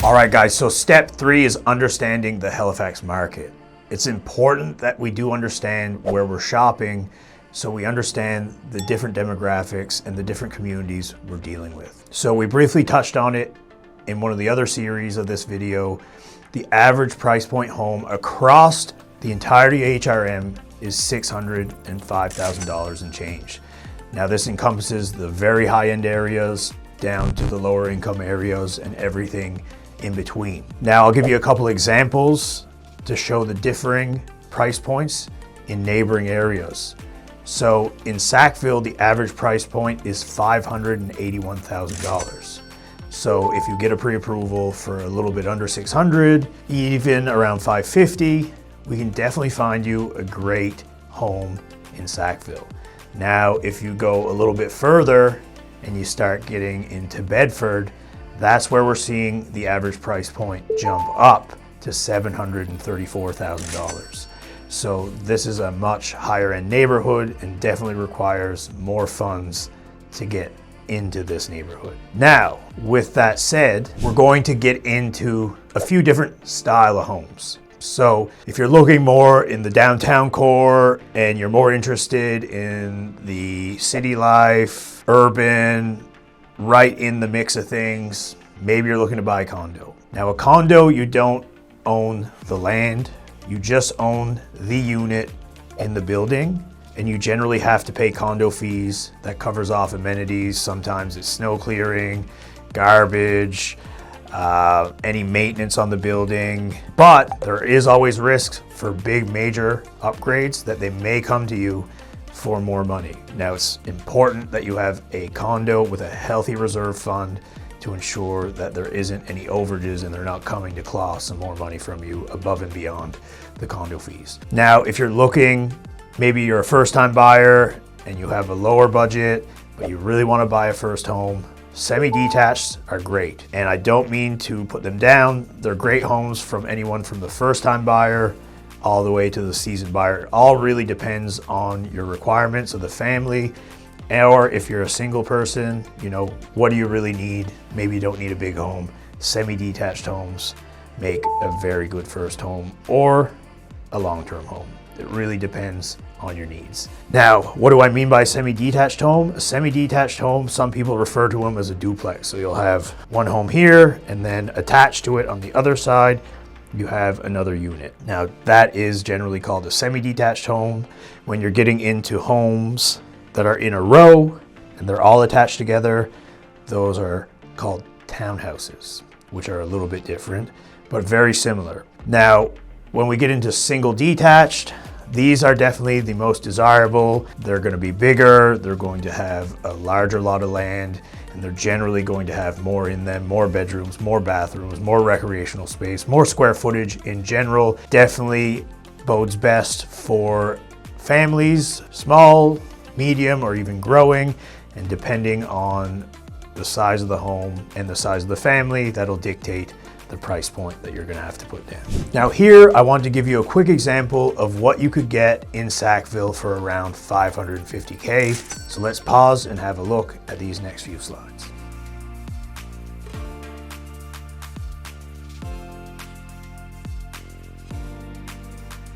All right, guys, so step 3 is understanding the Halifax market. It's important that we do understand where we're shopping so we understand the different demographics and the different communities we're dealing with. So we briefly touched on it in one of the other series of this video. The average price point home across the entirety of HRM is $605,000 and change. Now this encompasses the very high-end areas down to the lower income areas and everything in between. Now I'll give you a couple examples to show the differing price points in neighboring areas. So in Sackville, the average price point is $581,000. So if you get a pre-approval for a little bit under 600, even around 550, we can definitely find you a great home in Sackville. Now, if you go a little bit further and you start getting into Bedford, that's where we're seeing the average price point jump up to $734,000. So this is a much higher end neighborhood and definitely requires more funds to get into this neighborhood. Now, with that said, we're going to get into a few different style of homes. So if you're looking more in the downtown core and you're more interested in the city life, urban, right in the mix of things, maybe you're looking to buy a condo. Now a condo, you don't own the land, you just own the unit in the building, and you generally have to pay condo fees that covers off amenities. Sometimes it's snow clearing, garbage, any maintenance on the building, but there is always risks for big major upgrades that they may come to you for more money. Now it's important that you have a condo with a healthy reserve fund to ensure that there isn't any overages and they're not coming to claw some more money from you above and beyond the condo fees. Now, if you're looking, maybe you're a first-time buyer and you have a lower budget, but you really want to buy a first home, semi-detached are great. And I don't mean to put them down. They're great homes from anyone from the first-time buyer all the way to the seasoned buyer. It all really depends on your requirements of the family, or if you're a single person, you know, what do you really need? Maybe you don't need a big home. Semi-detached homes make a very good first home or a long-term home. It really depends on your needs. Now, what do I mean by semi-detached home? A semi-detached home, some people refer to them as a duplex. So you'll have one home here and then attached to it on the other side, you have another unit. Now that is generally called a semi-detached home. When you're getting into homes that are in a row and they're all attached together, those are called townhouses, which are a little bit different, but very similar. Now, when we get into single detached, these are definitely the most desirable. They're going to be bigger, they're going to have a larger lot of land, and they're generally going to have more in them, more bedrooms, more bathrooms, more recreational space, more square footage in general. Definitely bodes best for families, small, medium, or even growing, and depending on the size of the home and the size of the family, that'll dictate the price point that you're gonna have to put down. Now here, I want to give you a quick example of what you could get in Sackville for around $550K. So let's pause and have a look at these next few slides.